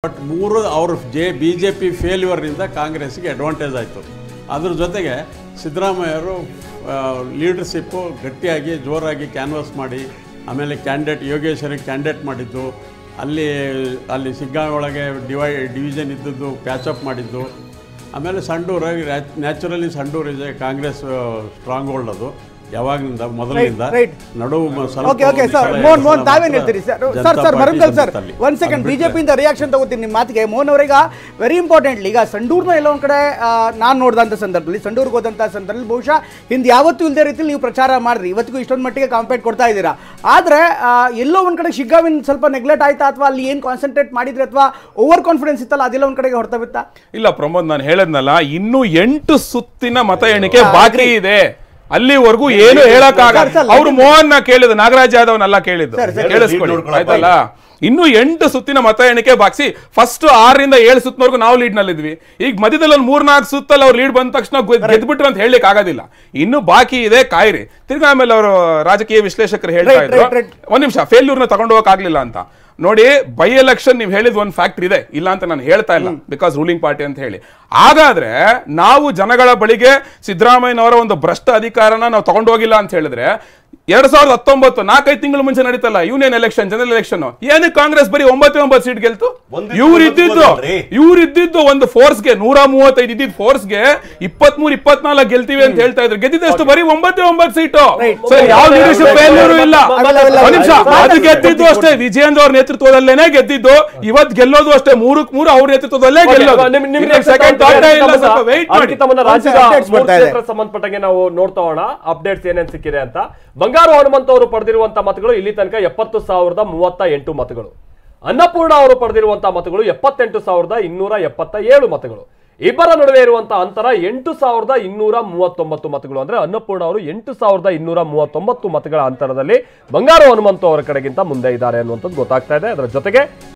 But ಮೂರು ಅವರು BJP ಫೇಲ್ಯೂರ್ನಿಂದ ಕಾಂಗ್ರೆಸ್ಗೆ ಅಡ್ವಾಂಟೇಜ್ ಆಯಿತು. ಅದ್ರ ಜೊತೆಗೆ ಸಿದ್ದರಾಮಯ್ಯವರು ಲೀಡರ್ಶಿಪ್ಪು ಗಟ್ಟಿಯಾಗಿ ಜೋರಾಗಿ ಕ್ಯಾನ್ವಾಸ್ ಮಾಡಿ ಆಮೇಲೆ ಯೋಗೇಶ್ವರಿಗೆ ಕ್ಯಾಂಡಿಡೇಟ್ ಮಾಡಿದ್ದು, ಅಲ್ಲಿ ಸಿಗ್ಗಾಂವ್ ಒಳಗೆ ಡಿವಿಷನ್ ಇದ್ದದ್ದು ಪ್ಯಾಚಪ್ ಮಾಡಿದ್ದು. ಆಮೇಲೆ ಸಂಡೂರಾಗಿ ನ್ಯಾಚುರಲಿ ಸಂಡೂರು ಇದೆ ಕಾಂಗ್ರೆಸ್ ಸ್ಟ್ರಾಂಗ್ ಹೋಲ್ಡ್, ಅದು ಯಾವಾಗಿನಿಂದ ಮೊದಲಿನಿಂದ ನಡುವು ಒಂದ್ ಸೆಕೆಂಡ್ ಬಿಜೆಪಿಯಿಂದ ರಿಯಾಕ್ಷನ್ ತಗೋತೀನಿ ನಿಮ್ಮ ಮಾತಿಗೆ. ಮೋಹನ್ ಅವರೀಗ ವೆರಿ ಇಂಪಾರ್ಟೆಂಟ್ಲಿ ಈಗ ಸಂಡೂರ್ನ ಎಲ್ಲೋ ಒಂದ್ ಕಡೆ ನಾನು ನೋಡಿದಂಥ ಸಂದರ್ಭದಲ್ಲಿ, ಸಂಡೂರ್ಗೆ ಹೋದಂಥ ಸಂದರ್ಭದಲ್ಲಿ ಬಹುಶಃ ಹಿಂದೆ ಯಾವತ್ತೂ ಇಲ್ಲದೆ ರೀತಿಯಲ್ಲಿ ನೀವು ಪ್ರಚಾರ ಮಾಡಿದ್ರಿ, ಇವತ್ತಿಗೂ ಇಷ್ಟೊಂದು ಮಟ್ಟಿಗೆ ಕಾಂಪೇಟ್ ಕೊಡ್ತಾ ಇದ್ದೀರಾ. ಆದರೆ ಎಲ್ಲೋ ಒಂದ್ ಕಡೆ ಶಿಗ್ಗಾವಿನ ಸ್ವಲ್ಪ ನೆಗ್ಲೆಕ್ಟ್ ಆಯ್ತಾ, ಅಥವಾ ಅಲ್ಲಿ ಏನು ಕಾನ್ಸಂಟ್ರೇಟ್ ಮಾಡಿದ್ರಿ, ಅಥವಾ ಓವರ್ ಕಾನ್ಫಿಡೆನ್ಸ್ ಇತ್ತಲ್ಲ ಅದೆಲ್ಲ ಒಂದ್ ಕಡೆಗೆ ಹೊರತಾ ಬಿತ್ತಾ? ಇಲ್ಲ ಪ್ರಮೋದ್, ನಾನು ಹೇಳದ್ನಲ್ಲ, ಇನ್ನೂ 8 ಸುತ್ತಿನ ಮತ ಎಣಿಕೆ ಬಾಕಿ ಇದೆ. ಅಲ್ಲಿವರೆಗೂ ಏನು ಹೇಳಕ್ಕಾಗಲ್ಲ. ಅವ್ರು ಮೋಹನ್ ಕೇಳಿದ್ರು, ನಾಗರಾಜ್ ಯಾದವ್ನೆಲ್ಲ ಕೇಳಿದ್ದು, ಕೇಳಿಸ್ಕೊಳ್ಳಿ ಆಯ್ತಲ್ಲ. ಇನ್ನು 8 ಸುತ್ತಿನ ಮತ ಎಣಿಕೆ ಬಾಕ್ಸಿ. ಫಸ್ಟ್ 6 ರಿಂದ 7 ಸುತ್ತಿನವರೆಗೂ ನಾವು ಲೀಡ್ ನಲ್ಲಿದ್ವಿ. ಈಗ ಮಧ್ಯದಲ್ಲಿ ಒಂದು 3-4 ಸುತ್ತಲ್ಲಿ ಅವ್ರು ಲೀಡ್ ಬಂದ ತಕ್ಷಣ ಗೆದ್ಬಿಟ್ರು ಅಂತ ಹೇಳಲಿಕ್ಕೆ ಆಗೋದಿಲ್ಲ. ಇನ್ನು ಬಾಕಿ ಇದೆ, ಕಾಯಿರಿ. ತಿರ್ಗಾ ಆಮೇಲೆ ಅವರು ರಾಜಕೀಯ ವಿಶ್ಲೇಷಕರು ಹೇಳ್ತಾ ಇದ್ರು, ಒಂದ್ ನಿಮಿಷ, ಫೇಲ್ಯೂರ್ನ ತಗೊಂಡು ಹೋಗಕ್ಕಾಗ್ಲಿಲ್ಲ ಅಂತ. ನೋಡಿ, ಬೈ ಎಲೆಕ್ಷನ್ ನೀವು ಹೇಳಿದ ಒಂದು ಫ್ಯಾಕ್ಟರ್ ಇದೆ, ಇಲ್ಲ ಅಂತ ನಾನು ಹೇಳ್ತಾ ಇಲ್ಲ, ಬಿಕಾಸ್ ರೂಲಿಂಗ್ ಪಾರ್ಟಿ ಅಂತ ಹೇಳಿ. ಹಾಗಾದ್ರೆ ನಾವು ಜನಗಳ ಬಳಿಗೆ ಸಿದ್ದರಾಮಯ್ಯನವರ ಒಂದು ಭ್ರಷ್ಟ ಅಧಿಕಾರನ ನಾವು ತಗೊಂಡು ಹೋಗಿಲ್ಲ ಅಂತ ಹೇಳಿದ್ರೆ, 2019 4-5 ತಿಂಗಳು ಮುಂಚೆ ನಡೀತಲ್ಲ ಯೂನಿಯನ್ ಎಲೆಕ್ಷನ್, ಜನರಲ್ ಎಲೆಕ್ಷನ್, ಏನಕ್ಕೆ ಕಾಂಗ್ರೆಸ್ ಬರೀ 9 ಸೀಟ್ ಗೆಲ್ತು? ಇವ್ರಿದ್ದು ಒಂದು ಫೋರ್ಸ್ಗೆ 135 ಇದ್ದಿದ್ದು ಫೋರ್ಸ್ಗೆ 23-24 ಗೆಲ್ತೀವಿ ಅಂತ ಹೇಳ್ತಾ ಇದ್ರು. ಗೆದ್ದಿದ್ದಷ್ಟು ಬರೀ 9 ಸೀಟು. ಯಾವ ಲೀಡರ್ಶಿಪ್ ಫೇಲ್ಯೂರ್ ಇಲ್ಲ. ಒಂದ್ ನಿಮಿಷ, ಅದು ಗೆದ್ದಿದ್ದು ಅಷ್ಟೇ ವಿಜಯೇಂದ್ರ ಅವ್ರ ನೇತೃತ್ವದಲ್ಲೇನೆ ಗೆದ್ದಿದ್ದು. ಇವತ್ತು ಗೆಲ್ಲೋದು ಅಷ್ಟೇ 3 ಅವ್ರ ನೇತೃತ್ವದಲ್ಲೇ ಗೆಲ್ಲೋದು. ಸಂಬಂಧಪಟ್ಟಂಗೆ ನಾವು ನೋಡ್ತಾ ಹೋಗೋಣ ಅಪ್ಡೇಟ್ಸ್ ಏನೇನ್ ಸಿಕ್ಕಿದೆ ಅಂತ. ಬಂಗಾರು ಹನುಮಂತ ಅವರು ಪಡೆದಿರುವಂತಹ ಮತಗಳು ಇಲ್ಲಿ ತನಕ 70,038 ಮತಗಳು. ಅನ್ನಪೂರ್ಣ ಅವರು ಪಡೆದಿರುವಂತಹ ಮತಗಳು 78,277 ಮತಗಳು. ಇಬ್ಬರ ನಡುವೆ ಇರುವಂತಹ ಅಂತರ 8,239 ಮತಗಳು. ಅಂದ್ರೆ ಅನ್ನಪೂರ್ಣ ಅವರು 8,239 ಮತಗಳ ಅಂತರದಲ್ಲಿ ಬಂಗಾರು ಹನುಮಂತ ಅವರ ಕಡೆಗಿಂತ ಮುಂದೆ ಇದ್ದಾರೆ ಅನ್ನುವಂಥದ್ದು ಗೊತ್ತಾಗ್ತಾ ಇದೆ. ಅದರ ಜೊತೆಗೆ